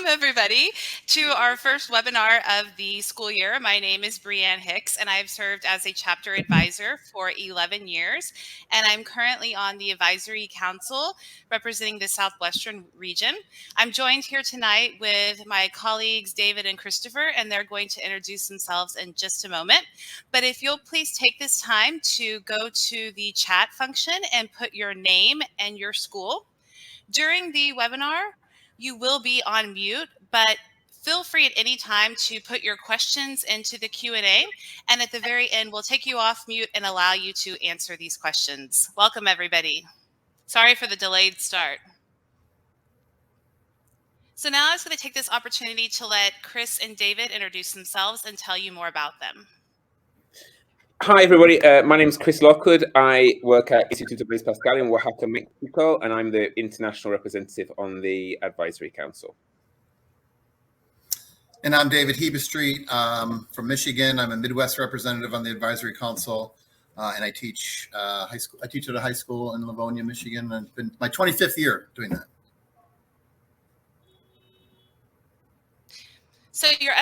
Welcome, everybody, to our first webinar of the school year. My name is Nhs, and I've served as a chapter advisor for 11 years, and I'm currently on the advisory council representing the Southwestern region. I'm joined here tonight with my colleagues, David and Christopher, and they're going to introduce themselves in just a moment. But if you'll please take this time to go to the chat function and put your name and your school. During the webinar, you will be on mute, but feel free at any time to put your questions into the Q&A. And at the very end, we'll take you off mute and allow you to answer these questions. Welcome, everybody. Sorry for the delayed start. So now I was going to take this opportunity to let Chris and David introduce themselves and tell you more about them. Hi, everybody. My name is Chris Lockwood. I work at Instituto Blaise Pascal in Oaxaca, Mexico, and I'm the international representative on the advisory council. And I'm David Hebestreet from Michigan. I'm a Midwest representative on the advisory council, and I teach high school. I teach at a high school in Livonia, Michigan, and it's been my 25th year doing that. So your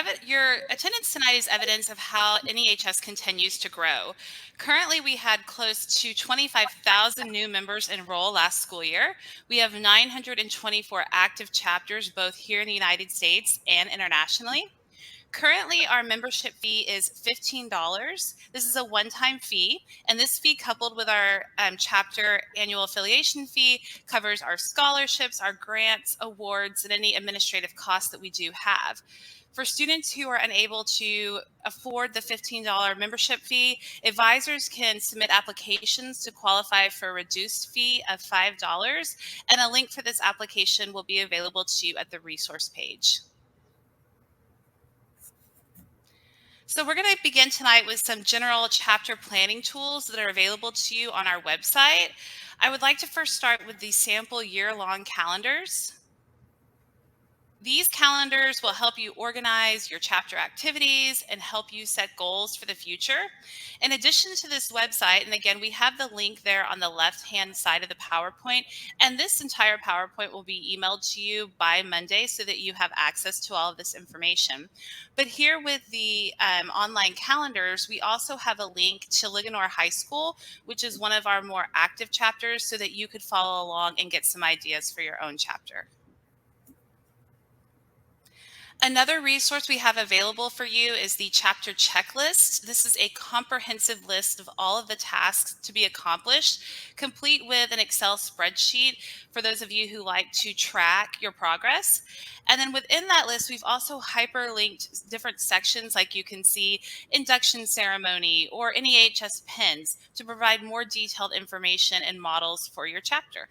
attendance tonight is evidence of how NEHS continues to grow. Currently, we had close to 25,000 new members enroll last school year. We have 924 active chapters, both here in the United States and internationally. Currently, our membership fee is $15. This is a one-time fee, and this fee, coupled with our chapter annual affiliation fee, covers our scholarships, our grants, awards, and any administrative costs that we do have. For students who are unable to afford the $15 membership fee, advisors can submit applications to qualify for a reduced fee of $5, and a link for this application will be available to you at the resource page. So we're going to begin tonight with some general chapter planning tools that are available to you on our website. I would like to first start with the sample year-long calendars. These calendars will help you organize your chapter activities and help you set goals for the future. In addition to this website, and again, we have the link there on the left-hand side of the PowerPoint, and this entire PowerPoint will be emailed to you by Monday so that you have access to all of this information. But here with the online calendars, we also have a link to Ligonor High School, which is one of our more active chapters, so that you could follow along and get some ideas for your own chapter. Another resource we have available for you is the chapter checklist. This is a comprehensive list of all of the tasks to be accomplished, complete with an Excel spreadsheet for those of you who like to track your progress. And then within that list, we've also hyperlinked different sections, like you can see Induction Ceremony or NEHS pins, to provide more detailed information and models for your chapter.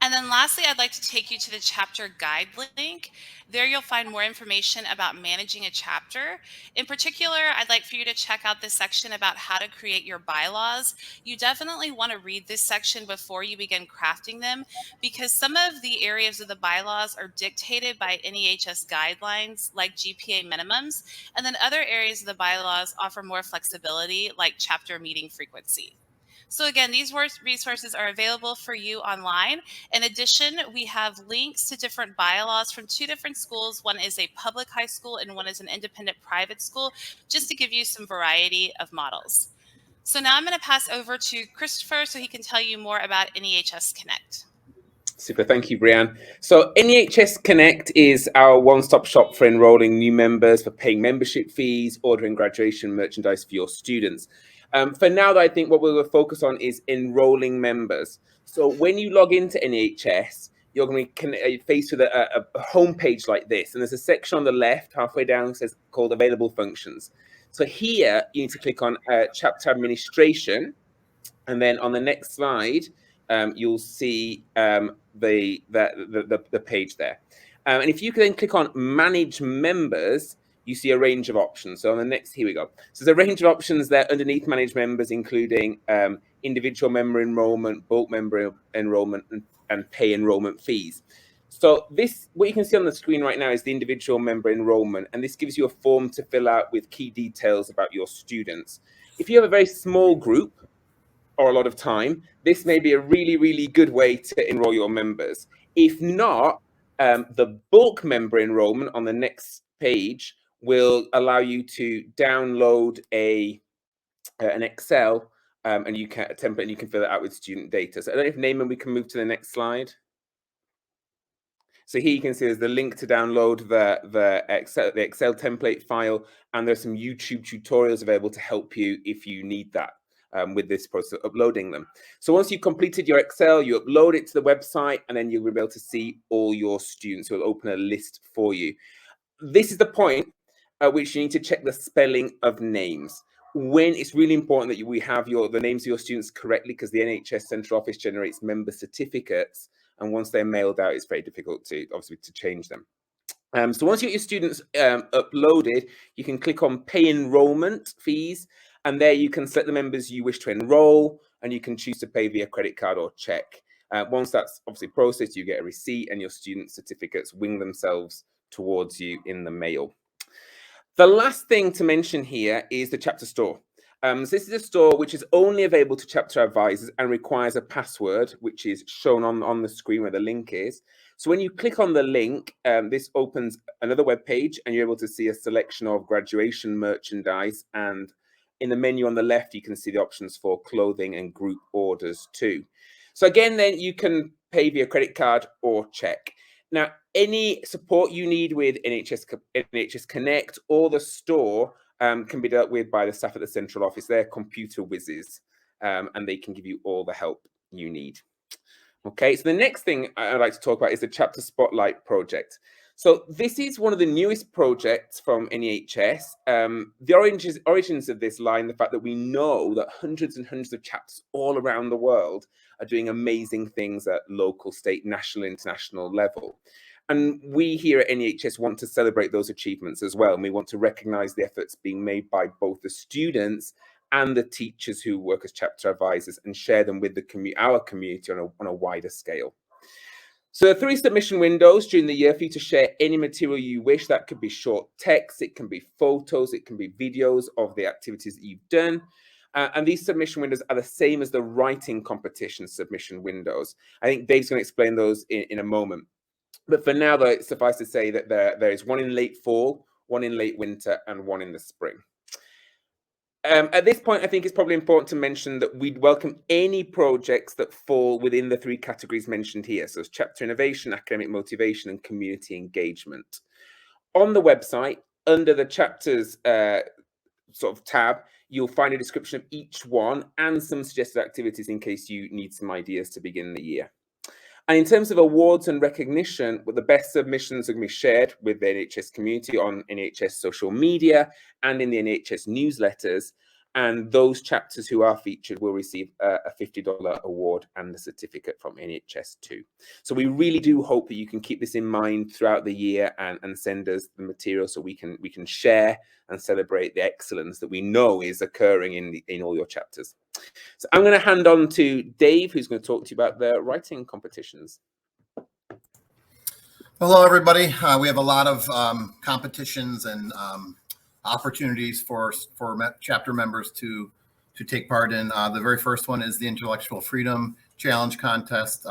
And then lastly, I'd like to take you to the chapter guide link. There you'll find more information about managing a chapter. In particular, I'd like for you to check out this section about how to create your bylaws. You definitely want to read this section before you begin crafting them, because some of the areas of the bylaws are dictated by NEHS guidelines like GPA minimums, and then other areas of the bylaws offer more flexibility like chapter meeting frequency. So again, these resources are available for you online. In addition, we have links to different bylaws from two different schools. One is a public high school and one is an independent private school, just to give you some variety of models. So now I'm going to pass over to Christopher so he can tell you more about NEHS Connect. Super, thank you, Brianne. So NEHS Connect is our one-stop shop for enrolling new members, for paying membership fees, ordering graduation merchandise for your students. For now, I think what we will focus on is enrolling members. So when you log into NEHS, you're going to be faced with a homepage like this. And there's a section on the left, halfway down, says called Available Functions. So here, you need to click on Chapter Administration. And then on the next slide, you'll see the page there. And if you can then click on Manage Members, you see a range of options. So on the next, here we go. So there's a range of options there underneath Manage Members, including individual member enrollment, bulk member enrollment, and pay enrollment fees. So this, what you can see on the screen right now is the individual member enrollment, and this gives you a form to fill out with key details about your students. If you have a very small group, or a lot of time, this may be a really, really good way to enroll your members. If not, the bulk member enrollment on the next page will allow you to download an Excel and you can a template, and you can fill it out with student data. So I don't know if Naaman, we can move to the next slide. So here you can see there's the link to download the Excel template file, and there's some YouTube tutorials available to help you if you need that with this process of uploading them. So once you've completed your Excel, you upload it to the website, and then you'll be able to see all your students. It will open a list for you. This is the point at which you need to check the spelling of names. When it's really important that we have the names of your students correctly, because the NHS Central Office generates member certificates, and once they're mailed out, it's very difficult to obviously to change them. So once you get your students uploaded, you can click on Pay Enrollment Fees, and there you can select the members you wish to enroll, and you can choose to pay via credit card or check. Once that's obviously processed, you get a receipt, and your student certificates wing themselves towards you in the mail. The last thing to mention here is the chapter store. So this is a store which is only available to chapter advisors and requires a password, which is shown on the screen where the link is. So when you click on the link, this opens another web page, and you're able to see a selection of graduation merchandise. And in the menu on the left, you can see the options for clothing and group orders too. So again, then you can pay via credit card or check. Now, any support you need with NHS Connect or the store can be dealt with by the staff at the central office. They're computer whizzes, and they can give you all the help you need. Okay, so the next thing I'd like to talk about is the Chapter Spotlight project. So this is one of the newest projects from NEHS. The origins of this lie in the fact that we know that hundreds and hundreds of chapters all around the world are doing amazing things at local, state, national, international level. And we here at NEHS want to celebrate those achievements as well. And we want to recognize the efforts being made by both the students and the teachers who work as chapter advisors, and share them with our community on a wider scale. So there are 3 submission windows during the year for you to share any material you wish. That could be short text, it can be photos, it can be videos of the activities that you've done. And these submission windows are the same as the writing competition submission windows. I think Dave's going to explain those in a moment. But for now, though, it's suffice to say that there is one in late fall, one in late winter, and one in the spring. At this point, I think it's probably important to mention that we'd welcome any projects that fall within the 3 categories mentioned here. So it's chapter innovation, academic motivation, and community engagement. On the website, under the chapters sort of tab, you'll find a description of each one and some suggested activities in case you need some ideas to begin the year. And in terms of awards and recognition, the best submissions are going to be shared with the NHS community on NHS social media and in the NHS newsletters. And those chapters who are featured will receive a $50 award and a certificate from NHS too. So we really do hope that you can keep this in mind throughout the year and send us the material so we can share and celebrate the excellence that we know is occurring in all your chapters. So I'm going to hand on to Dave, who's going to talk to you about the writing competitions. Hello, everybody. We have a lot of competitions and opportunities for chapter members to take part in. The very first one is the Intellectual Freedom Challenge Contest,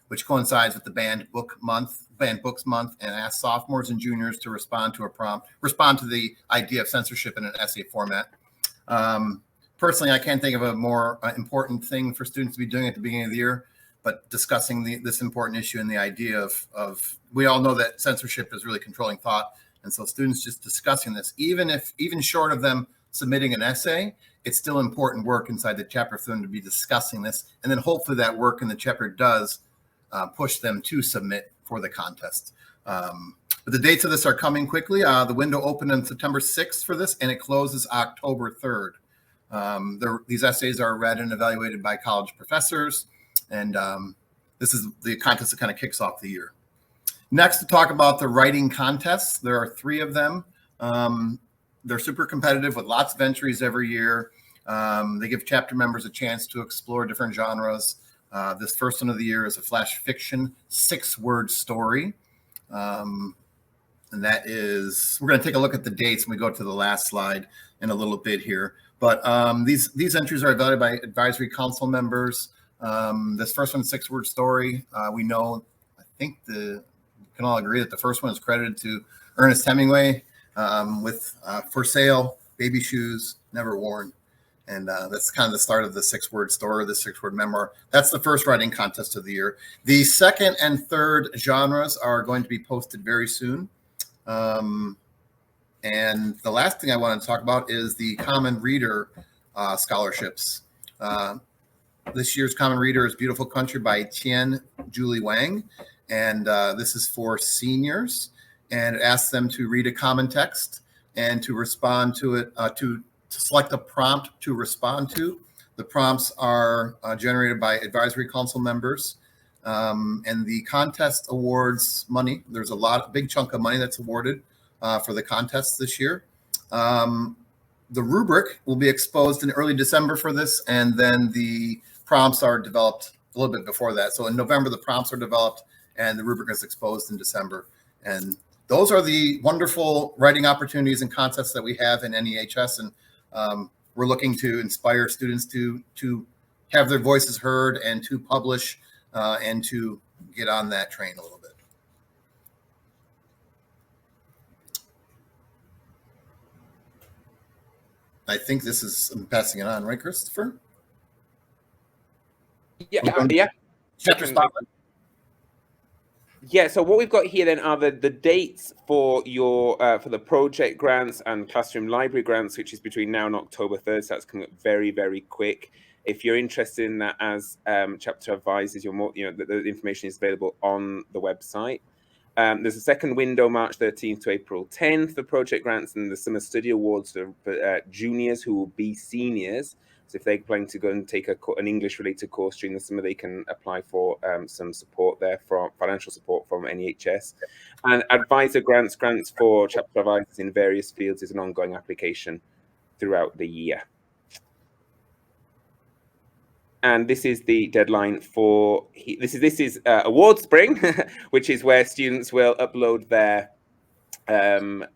which coincides with the Banned Books Month, and asks sophomores and juniors to respond to a prompt, respond to the idea of censorship in an essay format. Personally, I can't think of a more important thing for students to be doing at the beginning of the year, but discussing this important issue and the idea of we all know that censorship is really controlling thought. And so students just discussing this, even short of them submitting an essay, it's still important work inside the chapter for them to be discussing this. And then hopefully that work in the chapter does push them to submit for the contest. But the dates of this are coming quickly. The window opened on September 6th for this, and it closes October 3rd. These essays are read and evaluated by college professors, and this is the contest that kind of kicks off the year. Next, to talk about the writing contests. There are 3 of them. They're super competitive with lots of entries every year. They give chapter members a chance to explore different genres. This first one of the year is a flash fiction 6-word story. And that is, we're going to take a look at the dates when we go to the last slide in a little bit here. But these entries are evaluated by advisory council members. This first one's 6-word story. We know, I think we can all agree that the first one is credited to Ernest Hemingway with For Sale, Baby Shoes, Never Worn. And that's kind of the start of the 6-word story, the 6-word memoir. That's the first writing contest of the year. The second and third genres are going to be posted very soon. And the last thing I want to talk about is the Common Reader scholarships. This year's Common Reader is Beautiful Country by Tien Julie Wang. And this is for seniors. And it asks them to read a common text and to respond to it, to select a prompt to respond to. The prompts are generated by advisory council members. And the contest awards money. There's a big chunk of money that's awarded for the contest this year. The rubric will be exposed in early December for this, and then the prompts are developed a little bit before that. So in November, the prompts are developed, and the rubric is exposed in December. And those are the wonderful writing opportunities and contests that we have in NEHS, and we're looking to inspire students to have their voices heard and to publish and to get on that train a little bit. I think this is, I'm passing it on, right, Christopher? Yeah, yeah. Chapter spotlight. Yeah, so what we've got here then are the dates for your for the project grants and classroom library grants, which is between now and October 3rd. So that's coming up very, very quick. If you're interested in that, as chapter advises, the information is available on the website. There's a second window, March 13th to April 10th for project grants, and the summer study awards for juniors who will be seniors. So if they're planning to go and take an English-related course during the summer, they can apply for some support there, from financial support from NEHS. And advisor grants for chapter advisors in various fields is an ongoing application throughout the year. And this is the deadline for this is award spring, which is where students will upload their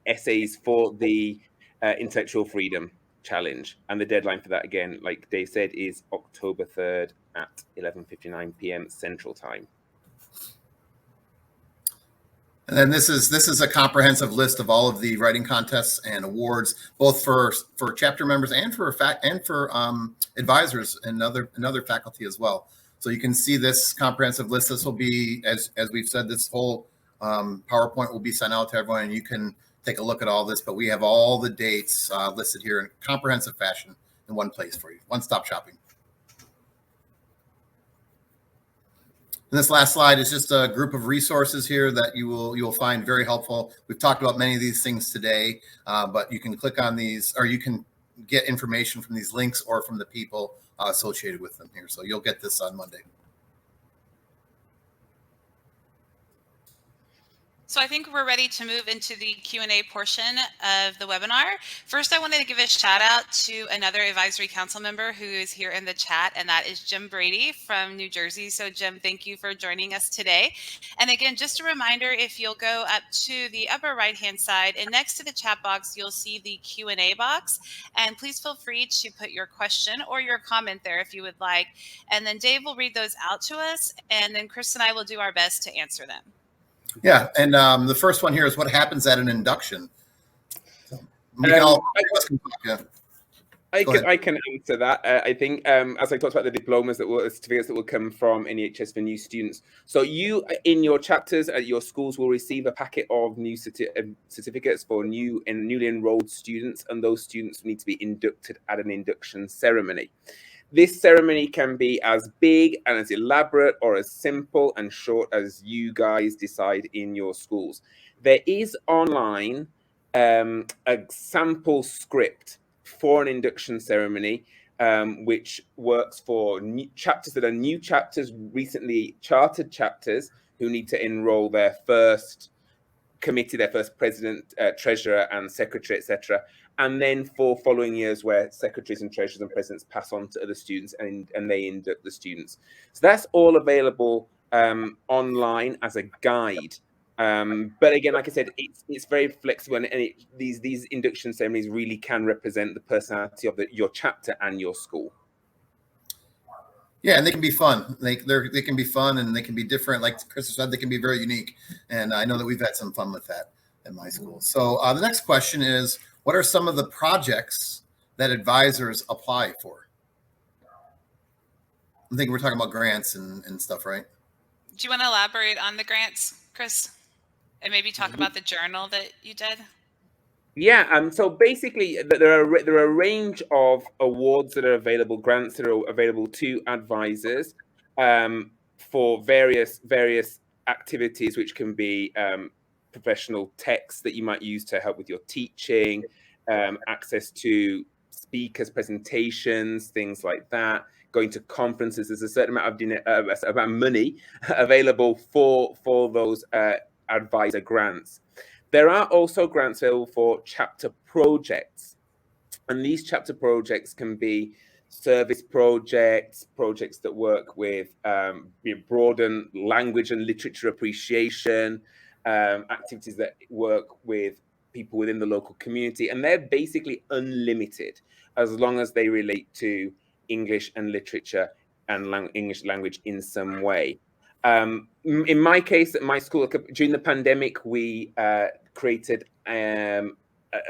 essays for the intellectual freedom challenge. And the deadline for that, again, like Dave said, is October 3rd at 11:59 p.m. Central Time. And then this is a comprehensive list of all of the writing contests and awards, both for chapter members and for advisors and other faculty as well. So you can see this comprehensive list. This will be, as we've said, this whole PowerPoint will be sent out to everyone, and you can take a look at all this. But we have all the dates listed here in comprehensive fashion in one place for you, one-stop shopping. And this last slide is just a group of resources here that you'll find very helpful. We've talked about many of these things today, but you can click on these, or you can get information from these links or from the people associated with them here. So you'll get this on Monday. So I think we're ready to move into the Q&A portion of the webinar. First, I wanted to give a shout out to another advisory council member who is here in the chat, and that is Jim Brady from New Jersey. So Jim, thank you for joining us today. And again, just a reminder, if you'll go up to the upper right-hand side and next to the chat box, you'll see the Q&A box. And please feel free to put your question or your comment there if you would like. And then Dave will read those out to us, and then Chris and I will do our best to answer them. Yeah, and the first one here is what happens at an induction. I can answer that. I think, as I talked about the diplomas, the certificates that will come from NEHS for new students. So you, in your chapters at your schools, will receive a packet of new certificates for newly enrolled students, and those students need to be inducted at an induction ceremony. This ceremony can be as big and as elaborate or as simple and short as you guys decide in your schools. There is online a sample script for an induction ceremony, which works for chapters that are new chapters, recently chartered chapters who need to enroll their first committee, their first president, treasurer and secretary, etc. And then for following years where secretaries and treasurers and presidents pass on to other students and they induct the students. So that's all available online as a guide. But again, like I said, it's very flexible, and these induction ceremonies really can represent the personality of your chapter and your school. Yeah, and they can be fun. They can be fun, and they can be different. Like Chris said, they can be very unique. And I know that we've had some fun with that at my school. So the next question is, what are some of the projects that advisors apply for? I think we're talking about grants and stuff, right? Do you want to elaborate on the grants, Chris? And maybe talk about the journal that you did? Yeah, so basically there are a range of awards that are available, grants that are available to advisors for various activities, which can be professional texts that you might use to help with your teaching, access to speakers, presentations, things like that. Going to conferences, there's a certain amount of money available for those advisor grants. There are also grants available for chapter projects, and these chapter projects can be service projects, projects that work with broaden language and literature appreciation, activities that work with people within the local community, and they're basically unlimited as long as they relate to English and literature and English language in some way. In my case, at my school, during the pandemic, we created a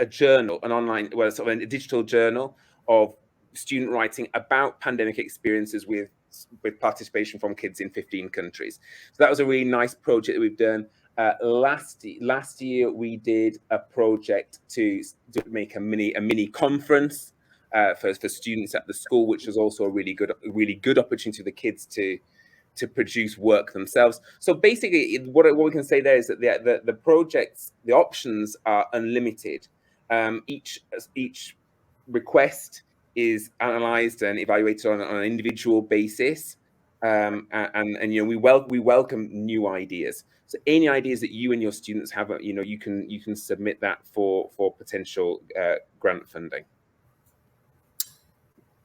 journal, an online, well, sort of a digital journal of student writing about pandemic experiences with participation from kids in 15 countries. So that was a really nice project that we've done. Last year, we did a project to make a mini conference for students at the school, which was also a really good opportunity for the kids to produce work themselves. So basically, what we can say there is that the projects, the options are unlimited. Each request is analysed and evaluated on an individual basis, and we welcome new ideas. So any ideas that you and your students have, you can submit that for potential grant funding.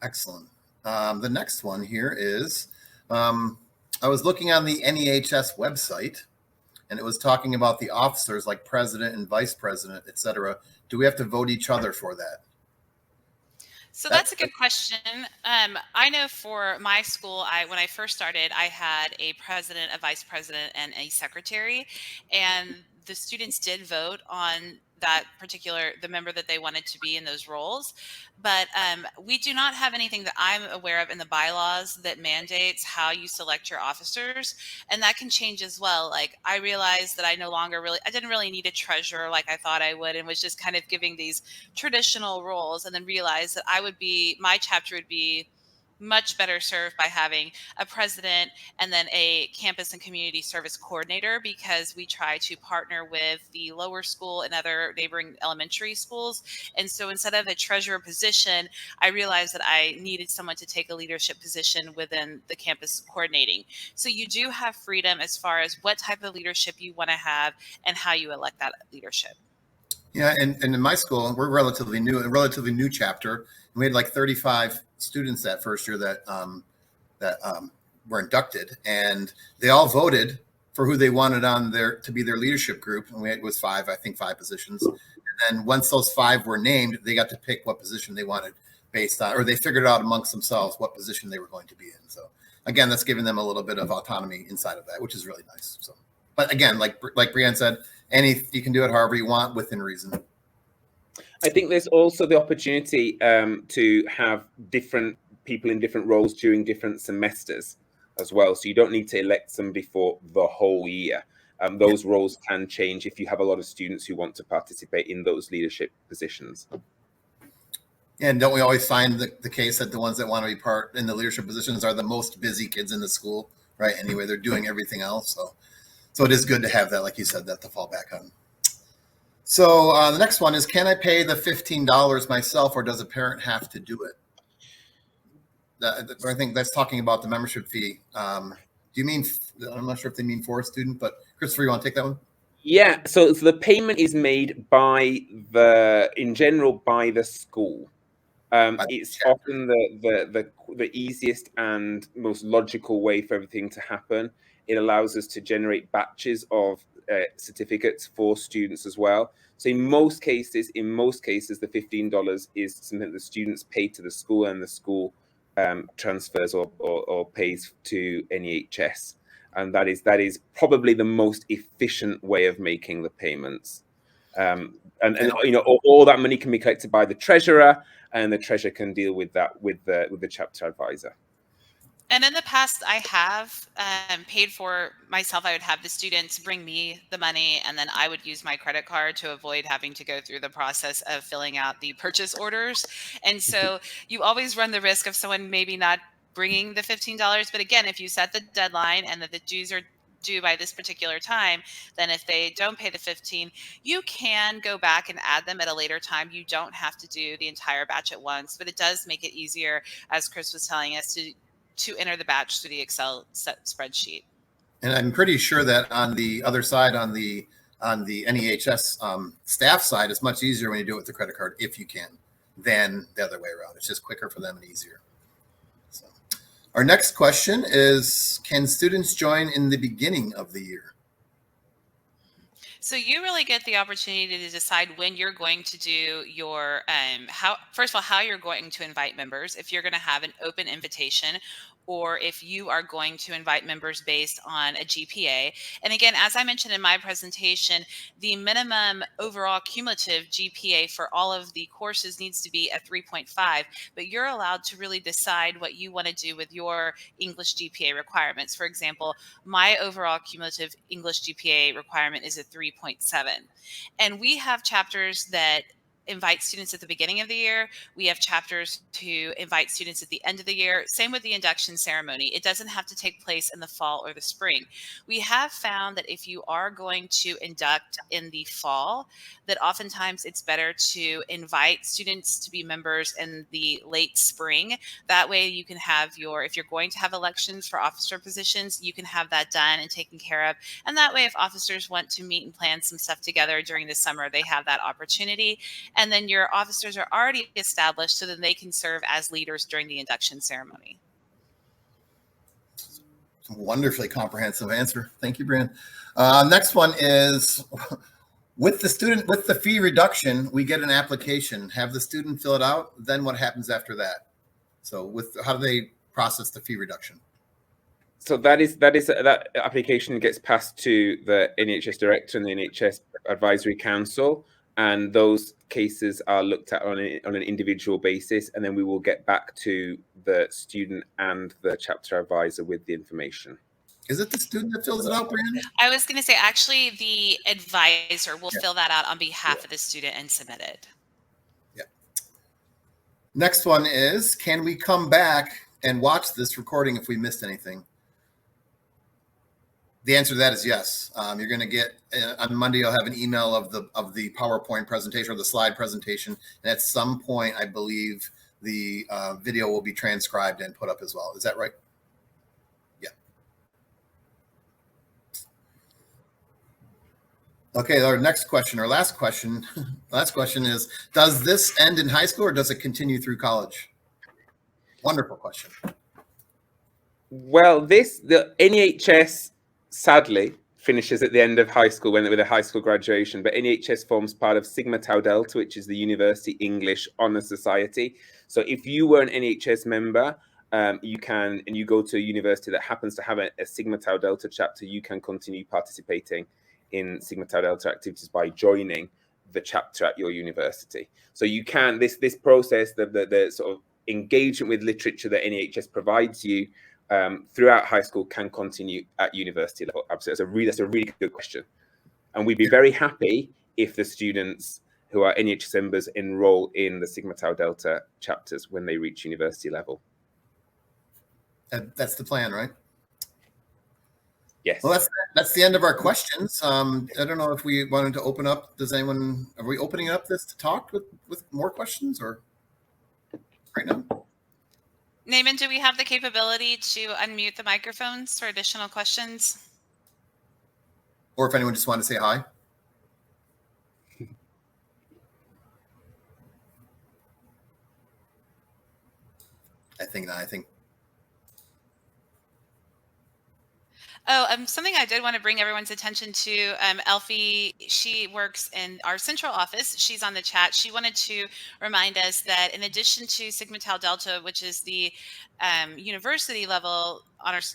Excellent. The next one here is. I was looking on the NEHS website, and it was talking about the officers like president and vice president, et cetera. Do we have to vote each other for that? So that's a good question. I know for my school, when I first started, I had a president, a vice president, and a secretary, and the students did vote on the member that they wanted to be in those roles. But we do not have anything that I'm aware of in the bylaws that mandates how you select your officers. And that can change as well. Like I realized that I didn't really need a treasurer like I thought I would, and was just kind of giving these traditional roles, and then realized that my chapter would be much better served by having a president and then a campus and community service coordinator, because we try to partner with the lower school and other neighboring elementary schools. And so instead of a treasurer position, I realized that I needed someone to take a leadership position within the campus coordinating. So you do have freedom as far as what type of leadership you want to have and how you elect that leadership. Yeah, and in my school, we're a relatively new chapter, and we had like 35 students that first year that were inducted, and they all voted for who they wanted to be their leadership group, and it was five positions. And then once those 5 were named, they got to pick what position they wanted based on, or they figured out amongst themselves what position they were going to be in. So again, that's giving them a little bit of autonomy inside of that, which is really nice. So, but again, like Brianne said, you can do it however you want within reason. I think there's also the opportunity to have different people in different roles during different semesters as well. So you don't need to elect somebody for the whole year. Those roles can change if you have a lot of students who want to participate in those leadership positions. And don't we always find the case that the ones that want to be part in the leadership positions are the most busy kids in the school, right? Anyway, they're doing everything else. So it is good to have that, like you said, that to fall back on. So the next one is, can I pay the $15 myself, or does a parent have to do it? I think that's talking about the membership fee. Do you mean, I'm not sure if they mean for a student, but Christopher, you want to take that one? Yeah, so the payment is made in general by the school. It's often the easiest and most logical way for everything to happen. It allows us to generate batches of certificates for students as well. So in most cases, the $15 is something the students pay to the school, and the school transfers or pays to NEHS. And that is probably the most efficient way of making the payments. And you know, all that money can be collected by the treasurer, and the treasurer can deal with that with the chapter advisor. And in the past, I have paid for myself. I would have the students bring me the money, and then I would use my credit card to avoid having to go through the process of filling out the purchase orders. And so you always run the risk of someone maybe not bringing the $15. But again, if you set the deadline and that the dues are due by this particular time, then if they don't pay the 15, you can go back and add them at a later time. You don't have to do the entire batch at once, but it does make it easier, as Chris was telling us, to enter the batch through the Excel spreadsheet. And I'm pretty sure that on the other side, on the NEHS staff side, it's much easier when you do it with the credit card, if you can, than the other way around. It's just quicker for them and easier. So, our next question is, can students join in the beginning of the year? So you really get the opportunity to decide when you're going to do your, first of all, how you're going to invite members, if you're going to have an open invitation, or if you are going to invite members based on a GPA. And again, as I mentioned in my presentation, the minimum overall cumulative GPA for all of the courses needs to be a 3.5, but you're allowed to really decide what you want to do with your English GPA requirements. For example, my overall cumulative English GPA requirement is a 3.7. And we have chapters that invite students at the beginning of the year. We have chapters to invite students at the end of the year. Same with the induction ceremony. It doesn't have to take place in the fall or the spring. We have found that if you are going to induct in the fall, that oftentimes it's better to invite students to be members in the late spring. That way you can have if you're going to have elections for officer positions, you can have that done and taken care of. And that way, if officers want to meet and plan some stuff together during the summer, they have that opportunity. And then your officers are already established, so that they can serve as leaders during the induction ceremony. Wonderfully comprehensive answer. Thank you, Brian. Next one is, with the fee reduction, we get an application. Have the student fill it out. Then what happens after that? So how do they process the fee reduction? So that application gets passed to the NEHS director and the NEHS advisory council, and those cases are looked at on an individual basis, and then we will get back to the student and the chapter advisor with the information. Is it the student that fills it out, Brian? I was going to say, actually, the advisor will fill that out on behalf of the student and submit it. Yeah. Next one is, can we come back and watch this recording if we missed anything? The answer to that is yes. You're going to get on Monday. You'll have an email of the PowerPoint presentation or the slide presentation, and at some point, I believe the video will be transcribed and put up as well. Is that right? Yeah. Okay. Our next question, or last question, is: does this end in high school, or does it continue through college? Wonderful question. Well, the NEHS sadly finishes at the end of high school with a high school graduation, but NEHS forms part of Sigma Tau Delta, which is the University English Honor Society. So if you were an NEHS member, you can, and you go to a university that happens to have a Sigma Tau Delta chapter, you can continue participating in Sigma Tau Delta activities by joining the chapter at your university. So you can, this process, the sort of engagement with literature that NEHS provides you throughout high school can continue at university level. Absolutely, that's a really good question, and we'd be very happy if the students who are NEHS members enroll in the Sigma Tau Delta chapters when they reach university level. That's the plan, right? Yes. Well, that's the end of our questions. I don't know if we wanted to open up. Are we opening up this to talk with more questions, or right now? Naaman, do we have the capability to unmute the microphones for additional questions? Or if anyone just wanted to say hi. I think. Oh, something I did want to bring everyone's attention to, Elfie, she works in our central office. She's on the chat. She wanted to remind us that in addition to Sigma Tau Delta, which is the university level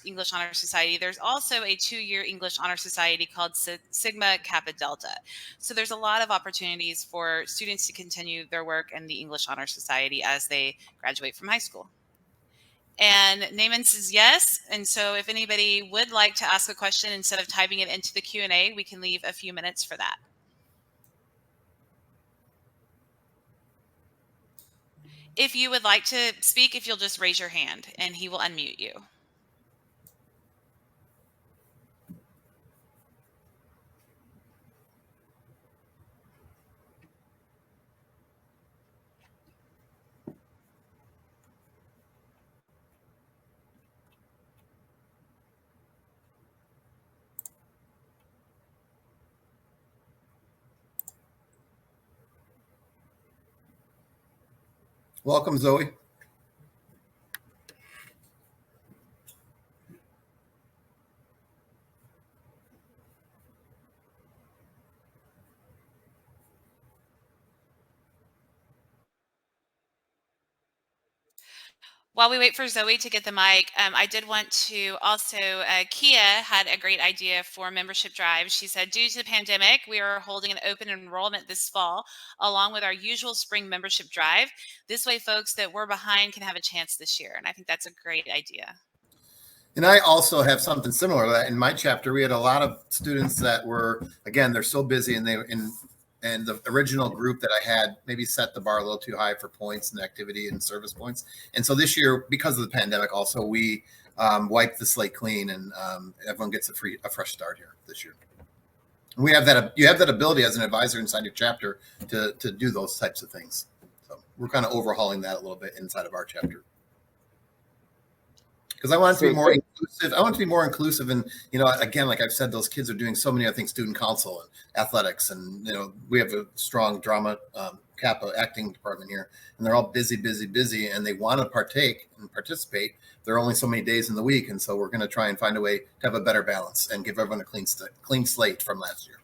English Honor Society, there's also a 2-year English Honor Society called Sigma Kappa Delta. So there's a lot of opportunities for students to continue their work in the English Honor Society as they graduate from high school. And Naaman says yes. And so if anybody would like to ask a question instead of typing it into the Q&A, we can leave a few minutes for that. If you would like to speak, if you'll just raise your hand and he will unmute you. Welcome, Zoe. While we wait for Zoe to get the mic, I did want to also, Kia had a great idea for membership drive. She said, due to the pandemic, we are holding an open enrollment this fall, along with our usual spring membership drive. This way, folks that were behind can have a chance this year. And I think that's a great idea. And I also have something similar to that. In my chapter, we had a lot of students that were, again, they're so busy, and and the original group that I had maybe set the bar a little too high for points and activity and service points. And so this year, because of the pandemic, also we wiped the slate clean, and everyone gets a fresh start here this year. And we have that. You have that ability as an advisor inside your chapter to do those types of things. So we're kind of overhauling that a little bit inside of our chapter. Because I want it to be more inclusive. I want it to be more inclusive. And, you know, again, like I've said, those kids are doing so many other things, student council and athletics. And, you know, we have a strong drama Kappa acting department here. And they're all busy. And they want to partake and participate. There are only so many days in the week. And so we're going to try and find a way to have a better balance and give everyone a clean slate from last year.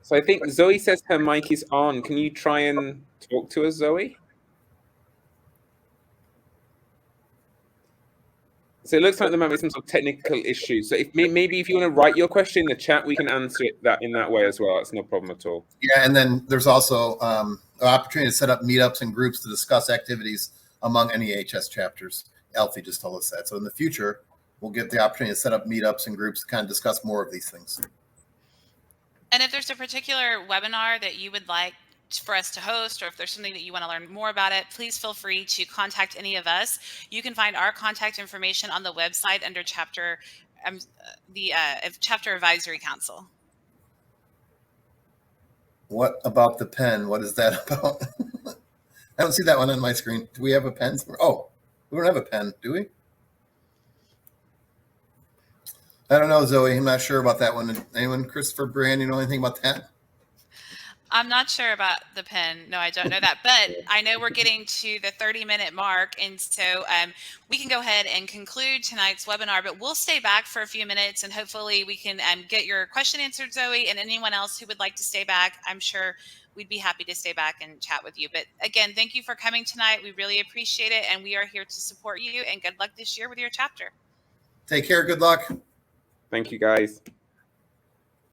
So I think Zoe says her mic is on. Can you try and talk to us, Zoe? So it looks like there might be some sort of technical issue. So maybe if you want to write your question in the chat, we can answer it in that way as well. That's no problem at all. Yeah, and then there's also an opportunity to set up meetups and groups to discuss activities among NEHS chapters. Elfie just told us that. So in the future, we'll get the opportunity to set up meetups and groups to kind of discuss more of these things. And if there's a particular webinar that you would like for us to host, or if there's something that you want to learn more about it, please feel free to contact any of us. You can find our contact information on the website under chapter advisory council. What about the pen? What is that about? I don't see that one on my screen. Do we have a pen? Oh, we don't have a pen, do we? I don't know, Zoe. I'm not sure about that one. Anyone, Christopher, Brand, you know anything about that? I'm not sure about the pen. No, I don't know that. But I know we're getting to the 30-minute mark. And so we can go ahead and conclude tonight's webinar. But we'll stay back for a few minutes, and hopefully we can get your question answered, Zoe, and anyone else who would like to stay back. I'm sure we'd be happy to stay back and chat with you. But again, thank you for coming tonight. We really appreciate it. And we are here to support you. And good luck this year with your chapter. Take care. Good luck. Thank you, guys.